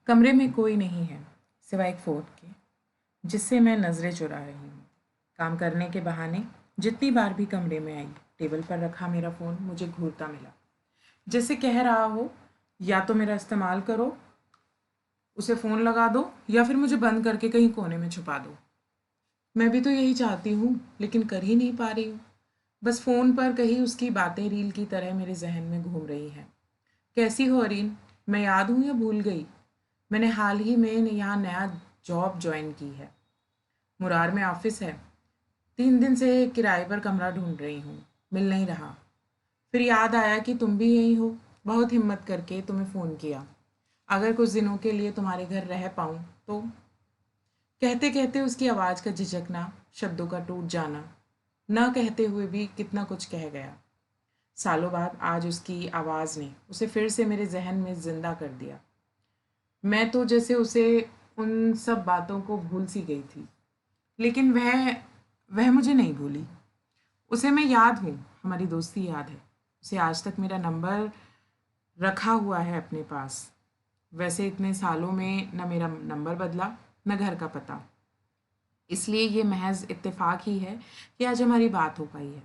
कमरे में कोई नहीं है सिवाय एक फ़ोन के, जिससे मैं नज़रें चुरा रही हूँ। काम करने के बहाने जितनी बार भी कमरे में आई, टेबल पर रखा मेरा फ़ोन मुझे घूरता मिला, जैसे कह रहा हो या तो मेरा इस्तेमाल करो, उसे फ़ोन लगा दो या फिर मुझे बंद करके कहीं कोने में छुपा दो। मैं भी तो यही चाहती हूँ, लेकिन कर ही नहीं पा रही हूँ। बस फ़ोन पर कहीं उसकी बातें रील की तरह मेरे ज़हन में घूम रही हैं। कैसी हो अरीन? मैं याद हूँ या भूल गई? मैंने हाल ही में यहाँ नया जॉब ज्वाइन की है। मुरार में ऑफिस है। 3 दिन से किराए पर कमरा ढूंढ रही हूँ, मिल नहीं रहा। फिर याद आया कि तुम भी यहीं हो, बहुत हिम्मत करके तुम्हें फ़ोन किया। अगर कुछ दिनों के लिए तुम्हारे घर रह पाऊँ तो। कहते कहते उसकी आवाज़ का झिझकना, शब्दों का टूट जाना, न कहते हुए भी कितना कुछ कह गया। सालों बाद आज उसकी आवाज़ ने उसे फिर से मेरे जहन में ज़िंदा कर दिया। मैं तो जैसे उसे उन सब बातों को भूल सी गई थी, लेकिन वह मुझे नहीं भूली। उसे मैं याद हूँ, हमारी दोस्ती याद है। उसे आज तक मेरा नंबर रखा हुआ है अपने पास। वैसे इतने सालों में न मेरा नंबर बदला, न घर का पता। इसलिए ये महज इत्तेफाक ही है कि आज हमारी बात हो पाई है।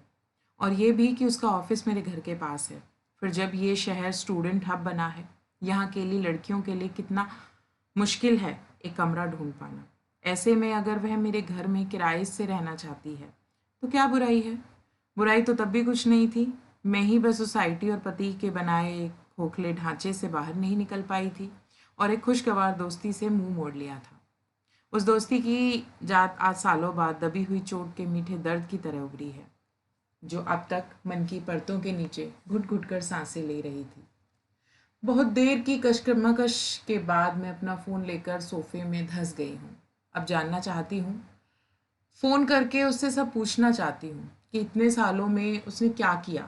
और ये भी कि उसका ऑफिस मेरे घर के पास है। फिर जब ये शहर स्टूडेंट हब बना है, यहाँ के लिए लड़कियों के लिए कितना मुश्किल है एक कमरा ढूंढ पाना। ऐसे में अगर वह मेरे घर में किराए से रहना चाहती है तो क्या बुराई है? बुराई तो तब भी कुछ नहीं थी। मैं ही बस सोसाइटी और पति के बनाए एक खोखले ढांचे से बाहर नहीं निकल पाई थी और एक खुशगवार दोस्ती से मुंह मोड़ लिया था। उस दोस्ती की जात आज सालों बाद दबी हुई चोट के मीठे दर्द की तरह उभरी है, जो अब तक मन की परतों के नीचे घुट घुट कर सांसें ले रही थी। बहुत देर की कशमकश के बाद मैं अपना फ़ोन लेकर सोफे में धंस गई हूँ। अब जानना चाहती हूँ, फ़ोन करके उससे सब पूछना चाहती हूँ कि इतने सालों में उसने क्या किया,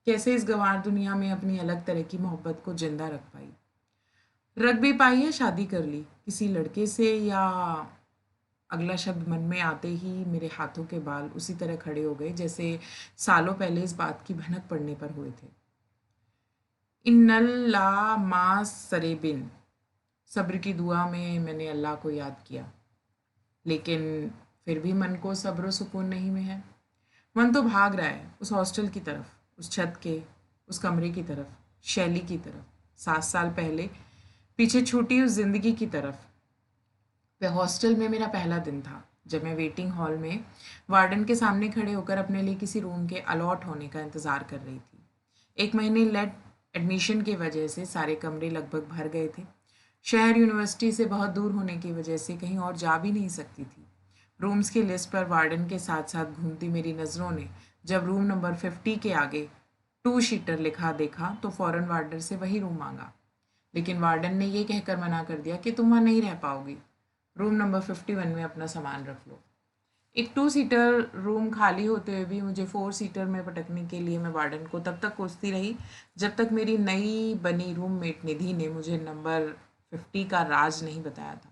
कैसे इस गंवार दुनिया में अपनी अलग तरह की मोहब्बत को जिंदा रख पाई। रख भी पाई है, शादी कर ली किसी लड़के से, या अगला शब्द मन में आते ही मेरे हाथों के बाल उसी तरह खड़े हो गए जैसे सालों पहले इस बात की भनक पड़ने पर हुए थे। इन्नल्ला मा सरेबिन, सब्र की दुआ में मैंने अल्लाह को याद किया, लेकिन फिर भी मन को सब्र सुकून नहीं में है। मन तो भाग रहा है उस हॉस्टल की तरफ, उस छत के, उस कमरे की तरफ, शैली की तरफ, 7 साल पहले पीछे छूटी उस जिंदगी की तरफ। वह हॉस्टल में मेरा पहला दिन था, जब मैं वेटिंग हॉल में वार्डन के सामने खड़े होकर अपने लिए किसी रूम के अलॉट होने का इंतज़ार कर रही थी। 1 महीने लेट एडमिशन की वजह से सारे कमरे लगभग भर गए थे। शहर यूनिवर्सिटी से बहुत दूर होने की वजह से कहीं और जा भी नहीं सकती थी। रूम्स की लिस्ट पर वार्डन के साथ साथ घूमती मेरी नज़रों ने जब रूम नंबर 50 के आगे 2 सीटर लिखा देखा तो फ़ौरन वार्डन से वही रूम मांगा। लेकिन वार्डन ने ये कहकर मना कर दिया कि तुम वहाँ नहीं रह पाओगी, रूम नंबर 51 में अपना सामान रख लो। एक 2 सीटर रूम खाली होते हुए भी मुझे 4 सीटर में पटकने के लिए मैं वार्डन को तब तक कोसती रही जब तक मेरी नई बनी रूममेट निधि ने मुझे नंबर 50 का राज नहीं बताया था।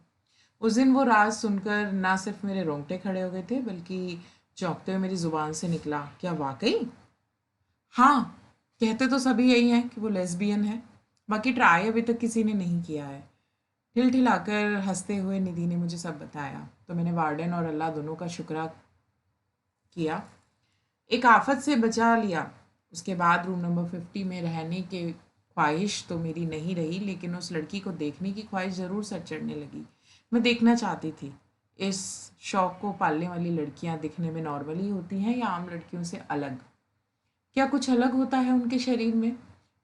उस दिन वो राज सुनकर ना सिर्फ मेरे रोंगटे खड़े हो गए थे, बल्कि चौंकते हुए मेरी ज़ुबान से निकला, क्या वाकई? हाँ, कहते तो सभी यही हैं कि वो लेस्बियन है, बाकी ट्राई अभी तक किसी ने नहीं किया है। ठिलठिलाकर हंसते हुए निधि ने मुझे सब बताया, तो मैंने वार्डन और अल्लाह दोनों का शुक्र किया, एक आफत से बचा लिया। उसके बाद रूम नंबर 50 में रहने की ख्वाहिश तो मेरी नहीं रही, लेकिन उस लड़की को देखने की ख्वाहिश ज़रूर सर चढ़ने लगी। मैं देखना चाहती थी, इस शौक को पालने वाली लड़कियां दिखने में नॉर्मल ही होती हैं या आम लड़कियों से अलग? क्या कुछ अलग होता है उनके शरीर में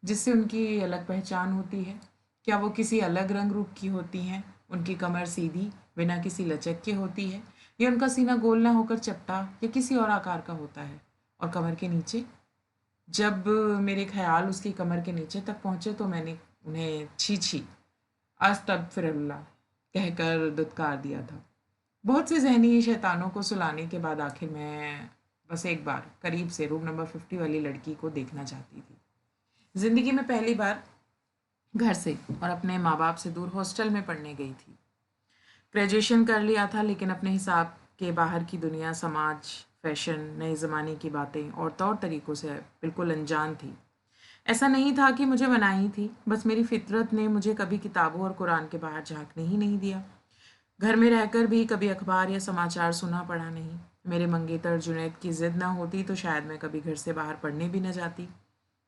जिससे उनकी अलग पहचान होती है? क्या वो किसी अलग रंग रूप की होती हैं? उनकी कमर सीधी बिना किसी लचक के होती है, या उनका सीना गोल ना होकर चपटा या किसी और आकार का होता है? और कमर के नीचे? जब मेरे ख्याल उसकी कमर के नीचे तक पहुँचे तो मैंने उन्हें छी छी अस्तगफिरुल्लाह कहकर दुत्कार दिया था। बहुत से ज़हनी शैतानों को सुलाने के बाद आखिर मैं बस एक बार करीब से रूम नंबर 50 वाली लड़की को देखना चाहती थी। ज़िंदगी में पहली बार घर से और अपने माँ बाप से दूर हॉस्टल में पढ़ने गई थी। ग्रेजुएशन कर लिया था, लेकिन अपने हिसाब के बाहर की दुनिया, समाज, फैशन, नए ज़माने की बातें और तौर तरीक़ों से बिल्कुल अनजान थी। ऐसा नहीं था कि मुझे मनाही थी, बस मेरी फितरत ने मुझे कभी किताबों और कुरान के बाहर झाँकने ही नहीं दिया। घर में रहकर भी कभी अखबार या समाचार सुना पढ़ा नहीं। मेरे मंगेतर जुनैद की ज़िद ना होती तो शायद मैं कभी घर से बाहर पढ़ने भी न जाती।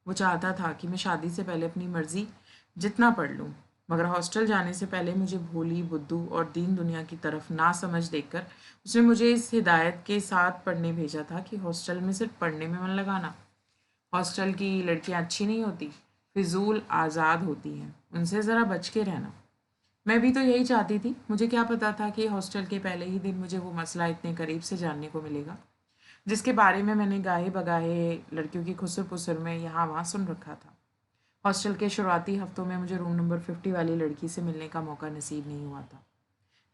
वो चाहता था कि मैं शादी से पहले अपनी मर्ज़ी जितना पढ़ लूँ, मगर हॉस्टल जाने से पहले मुझे भोली, बुद्धू और दीन दुनिया की तरफ ना समझ देखकर उसने मुझे इस हिदायत के साथ पढ़ने भेजा था कि हॉस्टल में सिर्फ पढ़ने में मन लगाना। हॉस्टल की लड़कियां अच्छी नहीं होती, फिजूल आज़ाद होती हैं, उनसे ज़रा बच के रहना। मैं भी तो यही चाहती थी। मुझे क्या पता था कि हॉस्टल के पहले ही दिन मुझे वो मसला इतने करीब से जानने को मिलेगा जिसके बारे में मैंने गाहे बगाहे लड़कियों की खुसर पुसर में यहाँ वहाँ सुन रखा था। हॉस्टल के शुरुआती हफ्तों में मुझे रूम नंबर 50 वाली लड़की से मिलने का मौका नसीब नहीं हुआ था।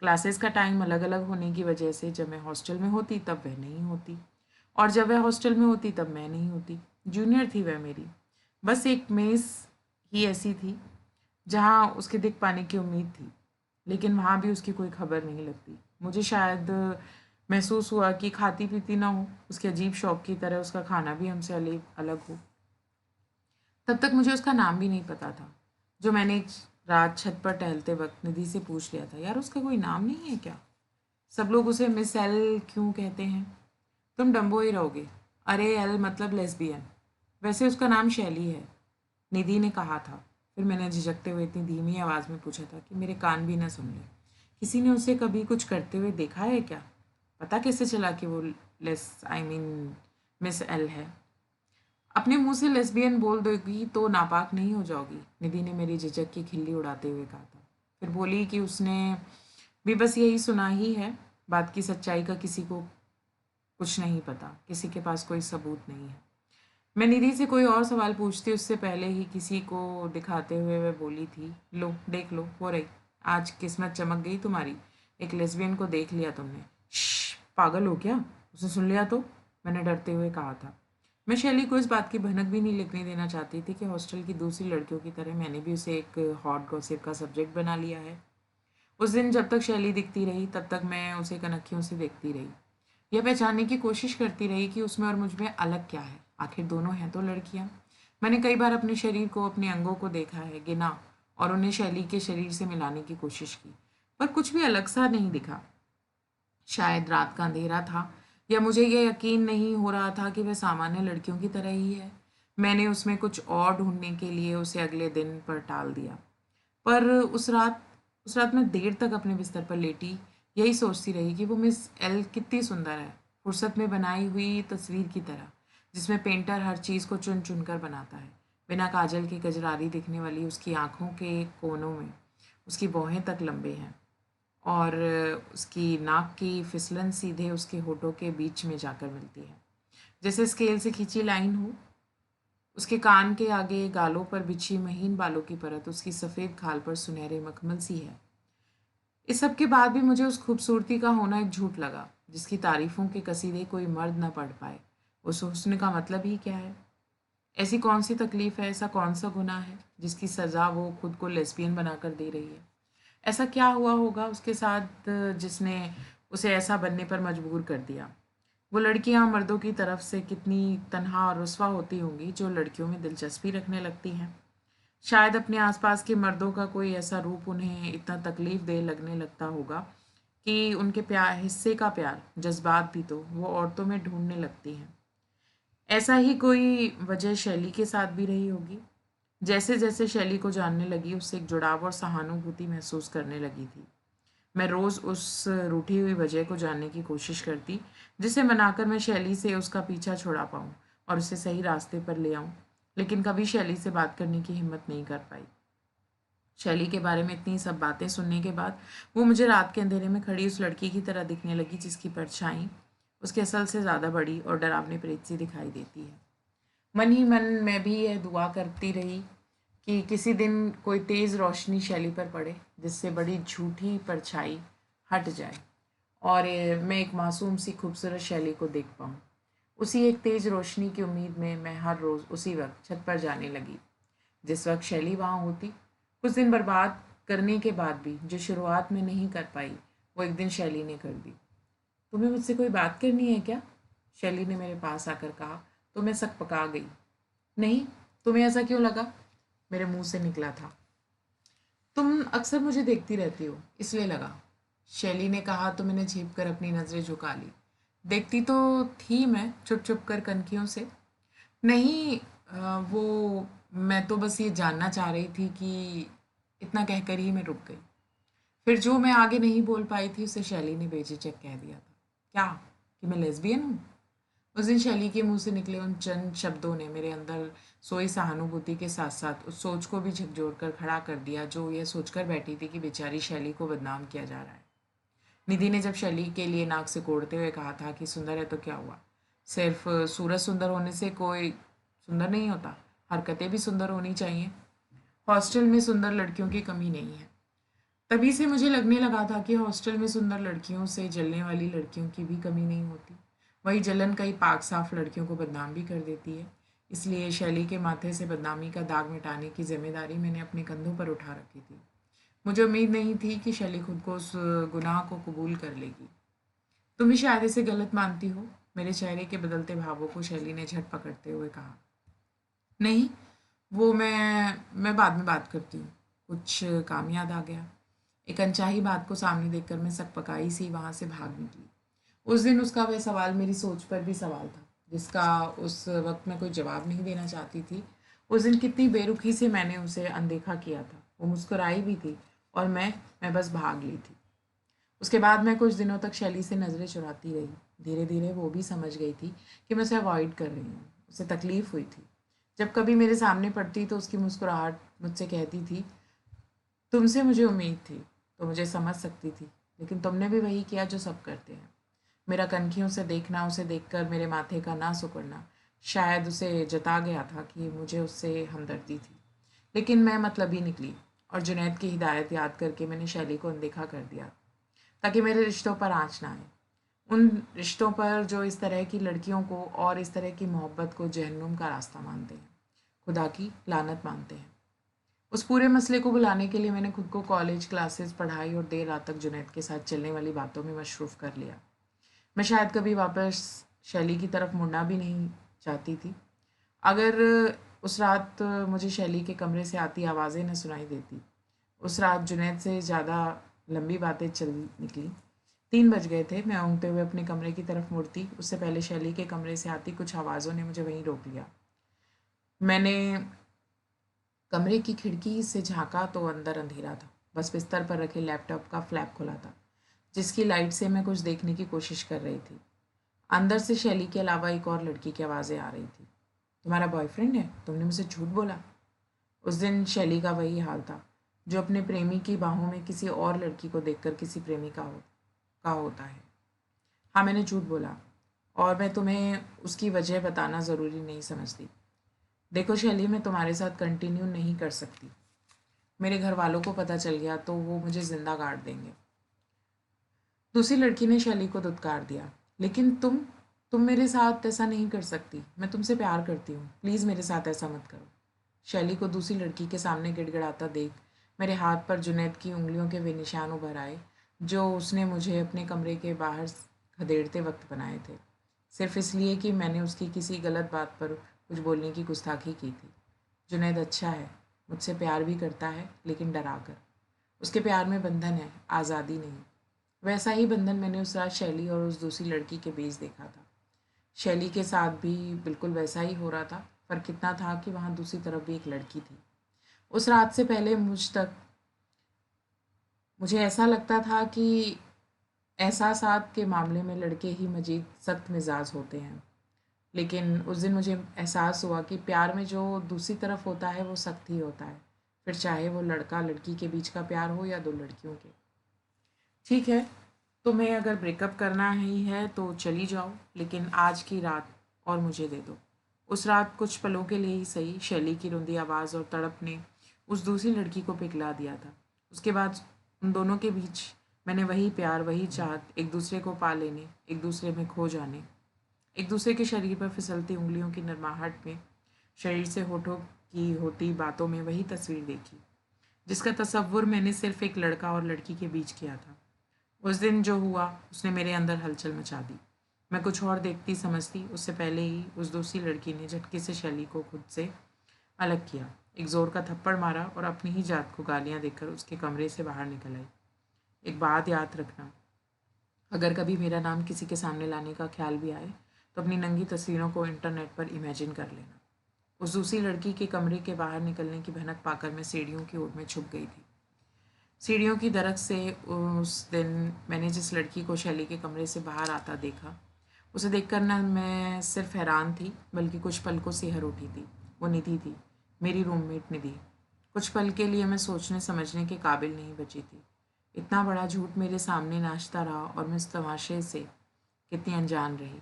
क्लासेस का टाइम अलग अलग होने की वजह से जब मैं हॉस्टल में होती तब वह नहीं होती, और जब वह हॉस्टल में होती तब मैं नहीं होती। जूनियर थी वह मेरी। बस एक मेस ही ऐसी थी जहाँ उसके दिख पाने की उम्मीद थी, लेकिन वहाँ भी उसकी कोई खबर नहीं लगती। मुझे शायद महसूस हुआ कि खाती पीती ना हो, उसके अजीब शौक की तरह उसका खाना भी हमसे अलग अलग हो। तब तक मुझे उसका नाम भी नहीं पता था, जो मैंने एक रात छत पर टहलते वक्त निधि से पूछ लिया था, यार उसका कोई नाम नहीं है क्या? सब लोग उसे मिस एल क्यों कहते हैं? तुम डम्बो ही रहोगे। अरे एल मतलब लेस्बियन। वैसे उसका नाम शैली है, निधि ने कहा था। फिर मैंने झिझकते हुए इतनी धीमी आवाज़ में पूछा था कि मेरे कान भी न सुन ले, किसी ने उसे कभी कुछ करते हुए देखा है क्या? पता कैसे चला कि वो less I mean miss L है? अपने मुंह से लेस्बियन बोल दोगी तो नापाक नहीं हो जाओगी, निधि ने मेरी झिझक की खिल्ली उड़ाते हुए कहा था। फिर बोली कि उसने भी बस यही सुना ही है। बात की सच्चाई का किसी को कुछ नहीं पता, किसी के पास कोई सबूत नहीं है। मैं निधि से कोई और सवाल पूछती उससे पहले ही किसी को दिखाते हुए वह बोली थी, लो देख लो, हो रही, आज किस्मत चमक गई तुम्हारी, एक लेस्बियन को देख लिया तुमने। श्श, पागल हो क्या? उसे सुन लिया तो? मैंने डरते हुए कहा था। मैं शैली को इस बात की भनक भी नहीं लगने देना चाहती थी कि हॉस्टल की दूसरी लड़कियों की तरह मैंने भी उसे एक हॉट गॉसिप का सब्जेक्ट बना लिया है। उस दिन जब तक शैली दिखती रही तब तक मैं उसे कनखियों से देखती रही, यह पहचानने की कोशिश करती रही कि उसमें और मुझ में अलग क्या है। आखिर दोनों हैं तो लड़कियां। मैंने कई बार अपने शरीर को, अपने अंगों को देखा है, गिना और उन्हें शैली के शरीर से मिलाने की कोशिश की, पर कुछ भी अलग सा नहीं दिखा। शायद रात का अंधेरा था, या मुझे यह यकीन नहीं हो रहा था कि वह सामान्य लड़कियों की तरह ही है। मैंने उसमें कुछ और ढूंढने के लिए उसे अगले दिन पर टाल दिया। पर उस रात मैं देर तक अपने बिस्तर पर लेटी यही सोचती रही कि वो मिस एल कितनी सुंदर है, फुर्सत में बनाई हुई तस्वीर की तरह, जिसमें पेंटर हर चीज़ को चुन चुन कर बनाता है। बिना काजल की कजरारी दिखने वाली उसकी आँखों के कोनों में उसकी भौहें तक लंबे हैं, और उसकी नाक की फिसलन सीधे उसके होठों के बीच में जाकर मिलती है, जैसे स्केल से खींची लाइन हो। उसके कान के आगे गालों पर बिछी महीन बालों की परत उसकी सफ़ेद खाल पर सुनहरे मखमल सी है। इस सब के बाद भी मुझे उस खूबसूरती का होना एक झूठ लगा, जिसकी तारीफों के कसीदे कोई मर्द न पढ़ पाए। उस हुस्न का मतलब ही क्या है? ऐसी कौन सी तकलीफ है, ऐसा कौन सा गुनाह है जिसकी सज़ा वो खुद को लेस्बियन बनाकर दे रही है? ऐसा क्या हुआ होगा उसके साथ जिसने उसे ऐसा बनने पर मजबूर कर दिया? वो लड़कियां मर्दों की तरफ से कितनी तन्हा और रुस्वा होती होंगी जो लड़कियों में दिलचस्पी रखने लगती हैं। शायद अपने आसपास के मर्दों का कोई ऐसा रूप उन्हें इतना तकलीफ दे लगने लगता होगा कि उनके प्यार, हिस्से का प्यार, जज्बात भी तो वो औरतों में ढूंढने लगती हैं। ऐसा ही कोई वजह शैली के साथ भी रही होगी। जैसे जैसे शैली को जानने लगी उससे एक जुड़ाव और सहानुभूति महसूस करने लगी थी। मैं रोज़ उस रूठी हुई वजह को जानने की कोशिश करती, जिसे मनाकर मैं शैली से उसका पीछा छुड़ा पाऊँ और उसे सही रास्ते पर ले आऊँ, लेकिन कभी शैली से बात करने की हिम्मत नहीं कर पाई। शैली के बारे में इतनी सब बातें सुनने के बाद वो मुझे रात के अंधेरे में खड़ी उस लड़की की तरह दिखने लगी जिसकी परछाई उसके असल से ज़्यादा बड़ी और डरावनी प्रेत सी दिखाई देती है। मन ही मन मैं भी यह दुआ करती रही कि किसी दिन कोई तेज़ रोशनी शैली पर पड़े जिससे बड़ी झूठी परछाई हट जाए और मैं एक मासूम सी खूबसूरत शैली को देख पाऊँ। उसी एक तेज़ रोशनी की उम्मीद में मैं हर रोज़ उसी वक्त छत पर जाने लगी जिस वक्त शैली वहाँ होती। कुछ दिन बर्बाद करने के बाद भी जो शुरुआत में नहीं कर पाई वो एक दिन शैली ने कर दी। तुम्हें मुझसे कोई बात करनी है क्या? शैली ने मेरे पास आकर कहा तो मैं सकपका गई। नहीं, तुम्हें ऐसा क्यों लगा? मेरे मुंह से निकला था। तुम अक्सर मुझे देखती रहती हो, इसलिए लगा। शैली ने कहा तो मैंने झेप कर अपनी नज़रें झुका ली। देखती तो थी मैं छुप छुप कर कनखियों से। नहीं, वो मैं तो बस ये जानना चाह रही थी कि इतना कहकर ही मैं रुक गई। फिर जो मैं आगे नहीं बोल पाई थी उसे शैली ने बेझिझक कह दिया था। क्या? कि मैं लेस्बियन हूँ? उस दिन शैली के मुंह से निकले उन चंद शब्दों ने मेरे अंदर सोई सहानुभूति के साथ साथ उस सोच को भी झकझोर कर खड़ा कर दिया जो यह सोचकर बैठी थी कि बेचारी शैली को बदनाम किया जा रहा है। निधि ने जब शैली के लिए नाक से कोड़ते हुए कहा था कि सुंदर है तो क्या हुआ, सिर्फ सूरज सुंदर होने से कोई सुंदर नहीं होता, हरकतें भी सुंदर होनी चाहिए। हॉस्टल में सुंदर लड़कियों की कमी नहीं है। तभी से मुझे लगने लगा था कि हॉस्टल में सुंदर लड़कियों से जलने वाली लड़कियों की भी कमी नहीं होती। वही जलन कई पाक साफ लड़कियों को बदनाम भी कर देती है। इसलिए शैली के माथे से बदनामी का दाग मिटाने की जिम्मेदारी मैंने अपने कंधों पर उठा रखी थी। मुझे उम्मीद नहीं थी कि शैली खुद को उस गुनाह को कबूल कर लेगी। तुम भी शायद इसे गलत मानती हो। मेरे चेहरे के बदलते भावों को शैली ने झट पकड़ते हुए कहा। नहीं, वो मैं बाद में बात करती हूँ। कुछ काम याद आ गया। एक अनचाही बात को सामने देखकर मैं सकपकाई सी वहां से भाग निकली। उस दिन उसका वह सवाल मेरी सोच पर भी सवाल था, जिसका उस वक्त मैं कोई जवाब नहीं देना चाहती थी। उस दिन कितनी बेरुखी से मैंने उसे अनदेखा किया था। वो मुस्कुराई भी थी और मैं बस भाग ली थी। उसके बाद मैं कुछ दिनों तक शैली से नज़रें चुराती रही। धीरे धीरे वो भी समझ गई थी कि मैं उसे अवॉइड कर रही हूँ। उसे तकलीफ़ हुई थी। जब कभी मेरे सामने पड़ती तो उसकी मुस्कुराहट मुझसे कहती थी, तुमसे मुझे उम्मीद थी, तो मुझे समझ सकती थी, लेकिन तुमने भी वही किया जो सब करते हैं। मेरा कनखियों से देखना, उसे देखकर मेरे माथे का ना सिकुड़ना शायद उसे जता गया था कि मुझे उससे हमदर्दी थी। लेकिन मैं मतलबी निकली और जुनैद की हिदायत याद करके मैंने शैली को अनदेखा कर दिया ताकि मेरे रिश्तों पर आँच ना आए। उन रिश्तों पर जो इस तरह की लड़कियों को और इस तरह की मोहब्बत को जहन्नुम का रास्ता मानते हैं, खुदा की लानत मानते हैं। उस पूरे मसले को बुलाने के लिए मैंने खुद को कॉलेज, क्लासेस, पढ़ाई और देर रात तक जुनैद के साथ चलने वाली बातों में मशरूफ़ कर लिया। मैं शायद कभी वापस शैली की तरफ मुड़ना भी नहीं चाहती थी। अगर उस रात मुझे शैली के कमरे से आती आवाज़ें न सुनाई देती। उस रात जुनैद से ज़्यादा लंबी बातें चल निकली। 3 बज गए थे। मैं ऊँघते हुए अपने कमरे की तरफ मुड़ती, उससे पहले शैली के कमरे से आती कुछ आवाज़ों ने मुझे वहीं रोक लिया। मैंने कमरे की खिड़की से झाँका तो अंदर अंधेरा था। बस बिस्तर पर रखे लैपटॉप का फ्लैप खुला था, जिसकी लाइट से मैं कुछ देखने की कोशिश कर रही थी। अंदर से शैली के अलावा एक और लड़की की आवाज़ें आ रही थी। तुम्हारा बॉयफ्रेंड है? तुमने मुझसे झूठ बोला। उस दिन शैली का वही हाल था जो अपने प्रेमी की बाहों में किसी और लड़की को देखकर किसी प्रेमी का होता है। हाँ, मैंने झूठ बोला और मैं तुम्हें उसकी वजह बताना ज़रूरी नहीं समझती। देखो शैली, मैं तुम्हारे साथ कंटिन्यू नहीं कर सकती। मेरे घर वालों को पता चल गया तो वो मुझे ज़िंदा गाड़ देंगे। दूसरी लड़की ने शैली को दुत्कार दिया। लेकिन तुम मेरे साथ ऐसा नहीं कर सकती। मैं तुमसे प्यार करती हूँ। प्लीज़ मेरे साथ ऐसा मत करो। शैली को दूसरी लड़की के सामने गिड़गिड़ाता देख मेरे हाथ पर जुनैद की उंगलियों के वे निशान उभर आए जो उसने मुझे अपने कमरे के बाहर खदेड़ते वक्त बनाए थे, सिर्फ इसलिए कि मैंने उसकी किसी गलत बात पर कुछ बोलने की गुस्ताखी की थी। जुनैद अच्छा है, मुझसे प्यार भी करता है, लेकिन डरा कर। उसके प्यार में बंधन है, आज़ादी नहीं। वैसा ही बंधन मैंने उस रात शैली और उस दूसरी लड़की के बीच देखा था। शैली के साथ भी बिल्कुल वैसा ही हो रहा था। फ़र्क इतना था कि वहाँ दूसरी तरफ भी एक लड़की थी। उस रात से पहले मुझे ऐसा लगता था कि एहसासात के मामले में लड़के ही मजीद सख्त मिजाज होते हैं। लेकिन उस दिन मुझे एहसास हुआ कि प्यार में जो दूसरी तरफ होता है वो सख्त ही होता है, फिर चाहे वो लड़का लड़की के बीच का प्यार हो या दो लड़कियों के। ठीक है, तुम्हें अगर ब्रेकअप करना ही है तो चली जाओ, लेकिन आज की रात और मुझे दे दो। उस रात कुछ पलों के लिए ही सही, शैली की रुंधी आवाज़ और तड़प ने उस दूसरी लड़की को पिघला दिया था। उसके बाद उन दोनों के बीच मैंने वही प्यार, वही चाहत, एक दूसरे को पा लेने, एक दूसरे में खो जाने, एक दूसरे के शरीर पर फिसलती उंगलियों की नरमाहट में, शरीर से होठों की होती बातों में वही तस्वीर देखी जिसका तसव्वुर मैंने सिर्फ एक लड़का और लड़की के बीच किया था। उस दिन जो हुआ उसने मेरे अंदर हलचल मचा दी। मैं कुछ और देखती समझती उससे पहले ही उस दूसरी लड़की ने झटके से शैली को खुद से अलग किया, एक ज़ोर का थप्पड़ मारा और अपनी ही जात को गालियाँ देकर उसके कमरे से बाहर निकल आई। एक बात याद रखना, अगर कभी मेरा नाम किसी के सामने लाने का ख्याल भी आए तो अपनी नंगी तस्वीरों को इंटरनेट पर इमेजिन कर लेना। उस दूसरी लड़की के कमरे के बाहर निकलने की भनक पाकर मैं सीढ़ियों की ओर में छुप गई थी। सीढ़ियों की दरक से उस दिन मैंने जिस लड़की को शैली के कमरे से बाहर आता देखा, उसे देखकर न मैं सिर्फ हैरान थी बल्कि कुछ पल को सिहर उठी थी। वो निधि थी, मेरी रूममेट निधि। कुछ पल के लिए मैं सोचने समझने के काबिल नहीं बची थी। इतना बड़ा झूठ मेरे सामने नाचता रहा और मैं इस तमाशे से कितनी अनजान रही।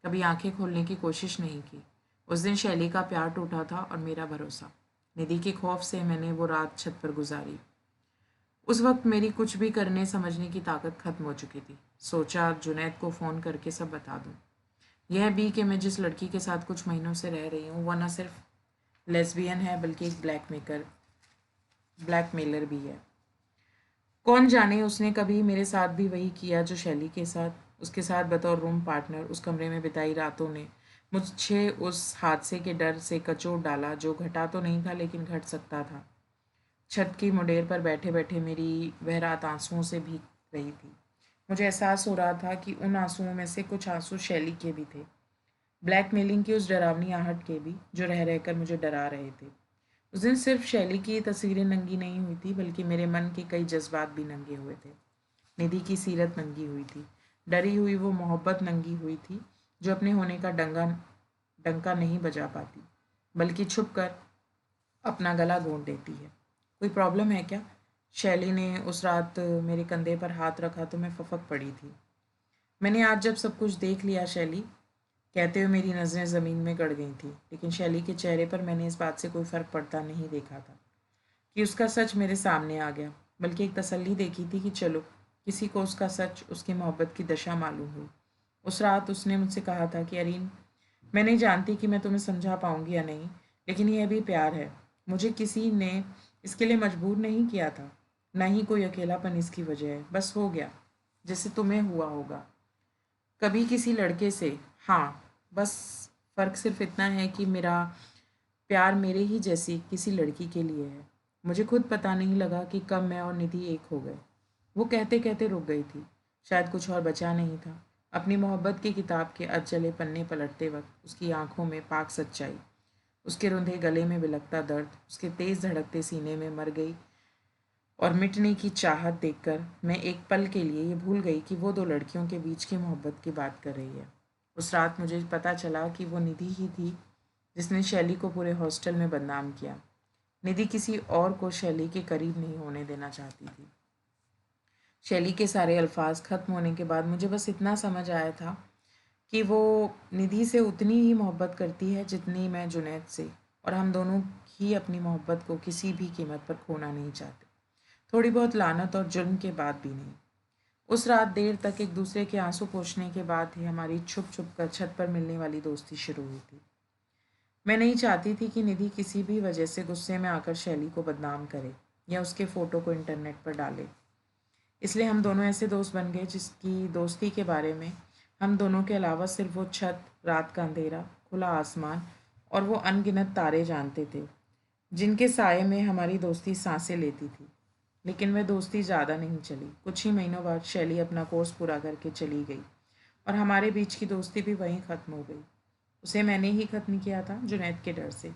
कभी आंखें खोलने की कोशिश नहीं की। उस दिन शैली का प्यार टूटा था और मेरा भरोसा। निधि के खौफ से मैंने वो रात छत पर गुजारी। उस वक्त मेरी कुछ भी करने समझने की ताकत खत्म हो चुकी थी। सोचा जुनैद को फ़ोन करके सब बता दूं। यह भी कि मैं जिस लड़की के साथ कुछ महीनों से रह रही हूँ वह न सिर्फ लेस्बियन है बल्कि एक ब्लैकमेलर भी है। कौन जाने उसने कभी मेरे साथ भी वही किया जो शैली के साथ। उसके साथ बतौर रूम पार्टनर उस कमरे में बिताई रातों ने मुझे उस हादसे के डर से कचोट डाला जो घटा तो नहीं था लेकिन घट सकता था। छत की मुंडेर पर बैठे बैठे मेरी वह रात आंसुओं से भीग रही थी। मुझे एहसास हो रहा था कि उन आंसुओं में से कुछ आंसू शैली के भी थे, ब्लैकमेलिंग की उस डरावनी आहट के भी जो रह रहकर मुझे डरा रहे थे। उस दिन सिर्फ शैली की तस्वीरें नंगी नहीं हुई थी बल्कि मेरे मन के कई जज्बात भी नंगे हुए थे। निधि की सीरत नंगी हुई थी, डरी हुई वो मोहब्बत नंगी हुई थी जो अपने होने का डंका नहीं बजा पाती बल्कि छुप कर अपना गला घोंट देती है। कोई प्रॉब्लम है क्या? शैली ने उस रात मेरे कंधे पर हाथ रखा तो मैं फपक पड़ी थी। मैंने आज जब सब कुछ देख लिया शैली, कहते हुए मेरी नज़रें ज़मीन में गड़ गई थी, लेकिन शैली के चेहरे पर मैंने इस बात से कोई फ़र्क पड़ता नहीं देखा था कि उसका सच मेरे सामने आ गया, बल्कि एक तसल्ली देखी थी कि चलो किसी को उसका सच, उसकी मोहब्बत की दशा मालूम हुई। उस रात उसने मुझसे कहा था कि अरीन, मैं नहीं जानती कि मैं तुम्हें समझा पाऊंगी या नहीं, लेकिन यह भी प्यार है। मुझे किसी ने इसके लिए मजबूर नहीं किया था, ना ही कोई अकेलापन इसकी वजह है। बस हो गया जैसे तुम्हें हुआ होगा कभी किसी लड़के से। हाँ, बस फ़र्क सिर्फ इतना है कि मेरा प्यार मेरे ही जैसी किसी लड़की के लिए है। मुझे खुद पता नहीं लगा कि कब मैं और निधि एक हो गए। वो कहते कहते रुक गई थी। शायद कुछ और बचा नहीं था। अपनी मोहब्बत की किताब के अधजले पन्ने पलटते वक्त उसकी आंखों में पाक सच्चाई, उसके रुंधे गले में बिलखता दर्द, उसके तेज़ धड़कते सीने में मर गई और मिटने की चाहत देखकर मैं एक पल के लिए ये भूल गई कि वो दो लड़कियों के बीच की मोहब्बत की बात कर रही है। उस रात मुझे पता चला कि वो निधि ही थी जिसने शैली को पूरे हॉस्टल में बदनाम किया। निधि किसी और को शैली के करीब नहीं होने देना चाहती थी। शैली के सारे अल्फाज ख़त्म होने के बाद मुझे बस इतना समझ आया था कि वो निधि से उतनी ही मोहब्बत करती है जितनी मैं जुनैद से, और हम दोनों ही अपनी मोहब्बत को किसी भी कीमत पर खोना नहीं चाहते, थोड़ी बहुत लानत और जुर्म के बाद भी नहीं। उस रात देर तक एक दूसरे के आंसू पोंछने के बाद ही हमारी छुप छुप कर छत पर मिलने वाली दोस्ती शुरू हुई थी। मैं नहीं चाहती थी कि निधि किसी भी वजह से गुस्से में आकर शैली को बदनाम करे या उसके फ़ोटो को इंटरनेट पर डाले। इसलिए हम दोनों ऐसे दोस्त बन गए जिसकी दोस्ती के बारे में हम दोनों के अलावा सिर्फ वो छत, रात का अंधेरा, खुला आसमान और वो अनगिनत तारे जानते थे जिनके साये में हमारी दोस्ती सांसें लेती थी। लेकिन वह दोस्ती ज़्यादा नहीं चली। कुछ ही महीनों बाद शैली अपना कोर्स पूरा करके चली गई और हमारे बीच की दोस्ती भी वहीं ख़त्म हो गई। उसे मैंने ही ख़त्म किया था, जुनैद के डर से।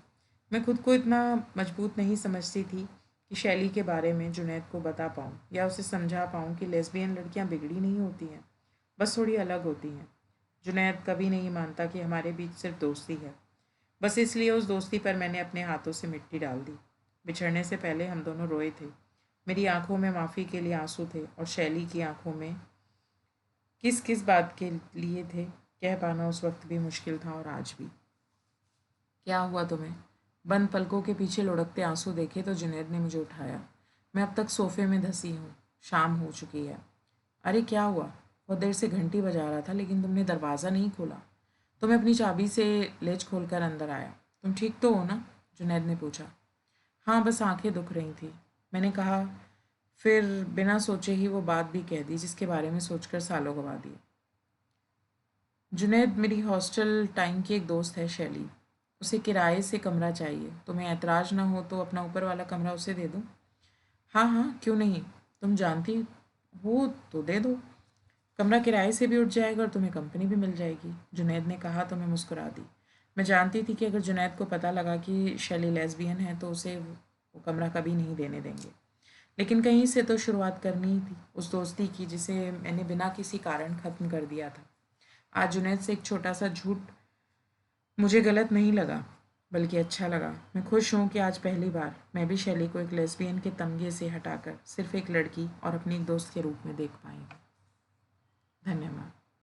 मैं खुद को इतना मजबूत नहीं समझती थी कि शैली के बारे में जुनैद को बता पाऊँ या उसे समझा पाऊँ कि लेस्बियन लड़कियाँ बिगड़ी नहीं होती हैं, बस थोड़ी अलग होती हैं। जुनैद कभी नहीं मानता कि हमारे बीच सिर्फ दोस्ती है। बस इसलिए उस दोस्ती पर मैंने अपने हाथों से मिट्टी डाल दी। बिछड़ने से पहले हम दोनों रोए थे। मेरी आंखों में माफ़ी के लिए आंसू थे और शैली की आंखों में किस किस बात के लिए थे कह पाना उस वक्त भी मुश्किल था और आज भी। क्या हुआ तुम्हें? बंद पलकों के पीछे लुढ़कते आंसू देखे तो जुनैद ने मुझे उठाया। मैं अब तक सोफे में धंसी हूँ। शाम हो चुकी है। अरे क्या हुआ? बहुत देर से घंटी बजा रहा था लेकिन तुमने दरवाज़ा नहीं खोला। तो मैं अपनी चाबी से लेज खोलकर अंदर आया। तुम ठीक तो हो ना? जुनैद ने पूछा। हाँ, बस आंखें दुख रही थी, मैंने कहा। फिर बिना सोचे ही वो बात भी कह दी जिसके बारे में सोचकर सालों गवा दिए। जुनैद, मेरी हॉस्टल टाइम की एक दोस्त है शैली। उसे किराए से कमरा चाहिए। तुम्हें ऐतराज़ ना हो तो अपना ऊपर वाला कमरा उसे दे दूँ? हाँ हाँ, क्यों नहीं, तुम जानती हो तो दे दो। कमरा किराए से भी उठ जाएगा और तुम्हें कंपनी भी मिल जाएगी। जुनैद ने कहा तो मैं मुस्कुरा दी। मैं जानती थी कि अगर जुनैद को पता लगा कि शैली लेस्बियन है तो उसे वो कमरा कभी नहीं देने देंगे। लेकिन कहीं से तो शुरुआत करनी ही थी, उस दोस्ती की जिसे मैंने बिना किसी कारण ख़त्म कर दिया था। आज जुनैद से एक छोटा सा झूठ मुझे गलत नहीं लगा, बल्कि अच्छा लगा। मैं खुश हूँ कि आज पहली बार मैं भी शैली को एक लेस्बियन के तमगे से हटाकर सिर्फ एक लड़की और अपनी एक दोस्त के रूप में देख पाई हूँ। धन्यवाद।